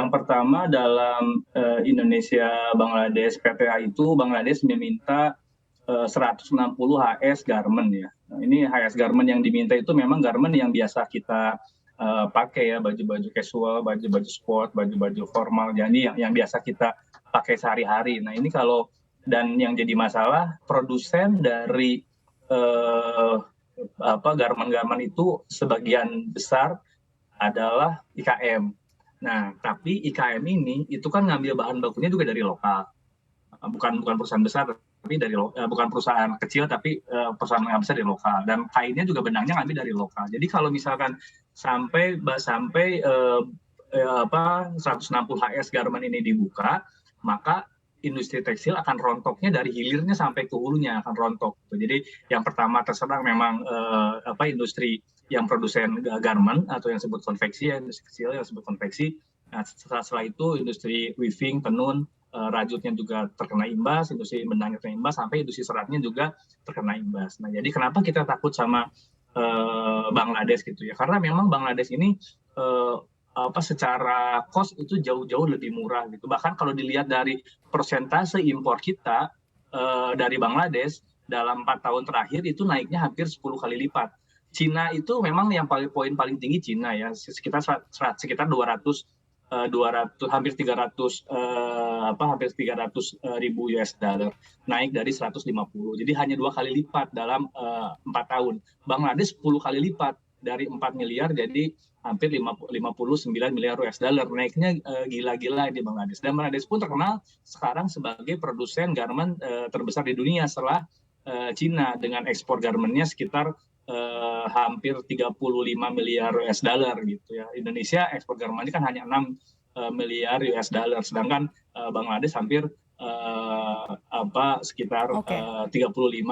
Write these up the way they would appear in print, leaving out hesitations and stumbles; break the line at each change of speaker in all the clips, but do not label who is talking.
Yang pertama dalam Indonesia Bangladesh PPA itu Bangladesh meminta 160 HS garment ya. Nah, ini HS garment yang diminta itu memang garment yang biasa kita pakai ya, baju-baju casual, baju-baju sport, baju-baju formal. Jadi yang biasa kita pakai sehari-hari. Nah ini kalau dan yang jadi masalah produsen dari garment-garment itu sebagian besar adalah IKM. Nah, tapi IKM ini itu kan ngambil bahan bakunya juga dari lokal, bukan perusahaan besar, tapi bukan perusahaan kecil, tapi perusahaan yang besar dari lokal. Dan kainnya juga benangnya ngambil dari lokal. Jadi kalau misalkan sampai 160 HS garment ini dibuka, maka industri tekstil akan rontoknya dari hilirnya sampai ke hulunya akan rontok. Jadi yang pertama terserang memang industri yang produsen garment atau yang disebut konveksi, industri kecil yang disebut konveksi. Nah, setelah itu industri weaving, tenun, rajutnya juga terkena imbas, industri benangnya terkena imbas, sampai industri seratnya juga terkena imbas. Nah, jadi kenapa kita takut sama Bangladesh gitu ya? Karena memang Bangladesh ini secara cost itu jauh-jauh lebih murah gitu. Bahkan kalau dilihat dari persentase impor kita dari Bangladesh dalam 4 tahun terakhir itu naiknya hampir 10 kali lipat. Cina itu memang yang poin paling tinggi Cina ya, sekitar 200 hampir 300 ribu US dollar, naik dari 150. Jadi hanya 2 kali lipat dalam 4 tahun. Bangladesh 10 kali lipat, dari 4 miliar jadi hampir 59 miliar US dollar. Naiknya gila-gila di Bangladesh. Dan Bangladesh pun terkenal sekarang sebagai produsen garment terbesar di dunia setelah Cina, dengan ekspor garmentnya sekitar hampir 35 miliar US dollar gitu ya. Indonesia ekspor garmentnya kan hanya 6 miliar US dollar, sedangkan Bangladesh hampir sekitar 35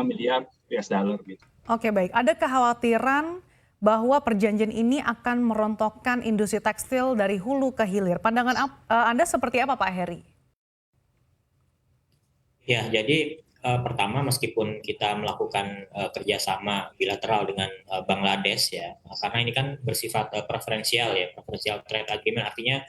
miliar US dollar gitu.
Oke, baik. Ada kekhawatiran bahwa perjanjian ini akan merontokkan industri tekstil dari hulu ke hilir. Pandangan Anda seperti apa, Pak Heri?
Ya, jadi pertama meskipun kita melakukan kerjasama bilateral dengan Bangladesh ya, karena ini kan bersifat preferensial ya, preferential trade agreement, artinya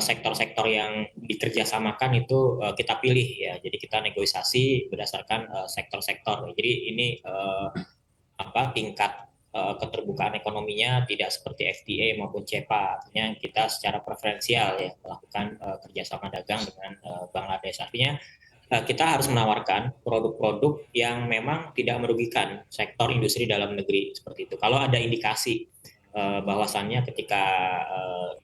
sektor-sektor yang dikerjasamakan itu kita pilih ya, jadi kita negosiasi berdasarkan sektor-sektor. Jadi ini tingkat keterbukaan ekonominya tidak seperti FTA maupun CEPA, artinya kita secara preferensial ya melakukan kerjasama dagang dengan Bangladesh. Artinya kita harus menawarkan produk-produk yang memang tidak merugikan sektor industri dalam negeri seperti itu. Kalau ada indikasi bahwasannya ketika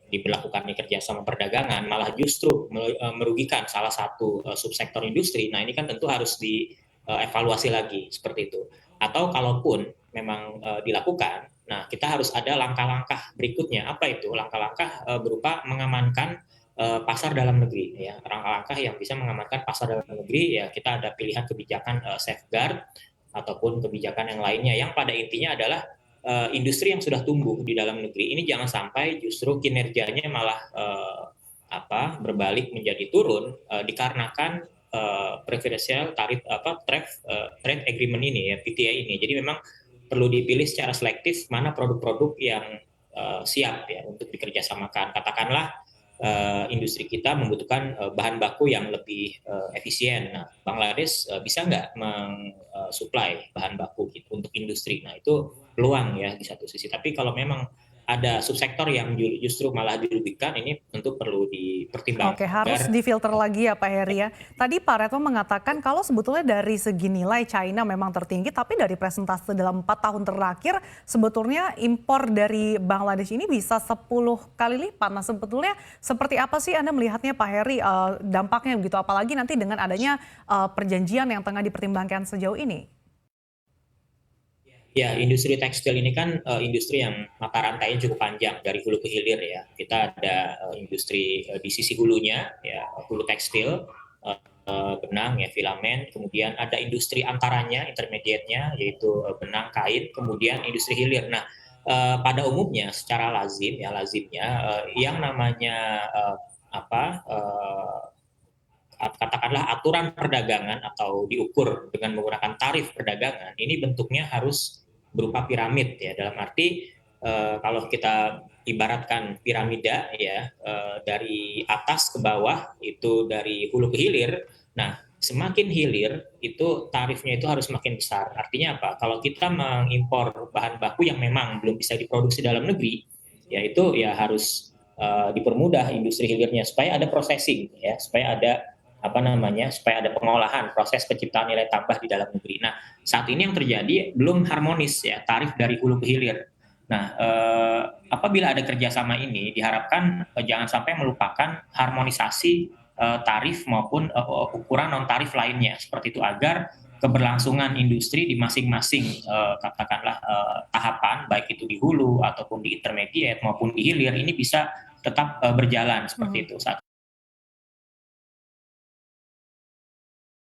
diberlakukan kerjasama perdagangan malah justru merugikan salah satu subsektor industri, nah ini kan tentu harus dievaluasi lagi seperti itu. Atau kalaupun memang dilakukan, nah kita harus ada langkah-langkah berikutnya. Apa itu? Langkah-langkah berupa mengamankan pasar dalam negeri ya, langkah-langkah yang bisa mengamankan pasar dalam negeri ya, kita ada pilihan kebijakan safeguard ataupun kebijakan yang lainnya yang pada intinya adalah industri yang sudah tumbuh di dalam negeri ini jangan sampai justru kinerjanya malah berbalik menjadi turun dikarenakan preferential tarif trade agreement ini ya, PTA ini. Jadi memang perlu dipilih secara selektif mana produk-produk yang siap ya untuk dikerjasamakan. Katakanlah industri kita membutuhkan bahan baku yang lebih efisien. Nah, Bangladesh bisa nggak mensuplai bahan baku gitu untuk industri? Nah, itu peluang ya di satu sisi. Tapi kalau memang ada subsektor yang justru malah dirugikan, ini tentu perlu dipertimbangkan.
Oke, harus difilter lagi ya Pak Heri ya. Tadi Pak Retno mengatakan kalau sebetulnya dari segi nilai China memang tertinggi, tapi dari presentase dalam 4 tahun terakhir sebetulnya impor dari Bangladesh ini bisa 10 kali lipat. Nah sebetulnya seperti apa sih Anda melihatnya Pak Heri dampaknya begitu, apalagi nanti dengan adanya perjanjian yang tengah dipertimbangkan sejauh ini?
Ya, industri tekstil ini kan industri yang mata rantainya cukup panjang dari hulu ke hilir ya. Kita ada industri di sisi hulunya, ya hulu tekstil, benang ya filamen, kemudian ada industri antaranya, intermediate-nya yaitu benang kain, kemudian industri hilir. Nah, pada umumnya secara lazimnya yang namanya katakanlah aturan perdagangan atau diukur dengan menggunakan tarif perdagangan ini bentuknya harus berupa piramid ya, dalam arti kalau kita ibaratkan piramida ya, dari atas ke bawah itu dari hulu ke hilir. Nah, semakin hilir itu tarifnya itu harus semakin besar. Artinya apa? Kalau kita mengimpor bahan baku yang memang belum bisa diproduksi dalam negeri, ya itu ya harus dipermudah industri hilirnya supaya ada processing ya, supaya ada apa namanya, supaya ada pengolahan, proses penciptaan nilai tambah di dalam negeri. Nah, saat ini yang terjadi belum harmonis ya tarif dari hulu ke hilir. Nah, apabila ada kerjasama ini, diharapkan jangan sampai melupakan harmonisasi tarif maupun ukuran non tarif lainnya, seperti itu agar keberlangsungan industri di masing-masing katakanlah tahapan, baik itu di hulu ataupun di intermediate maupun di hilir ini bisa tetap berjalan seperti itu saat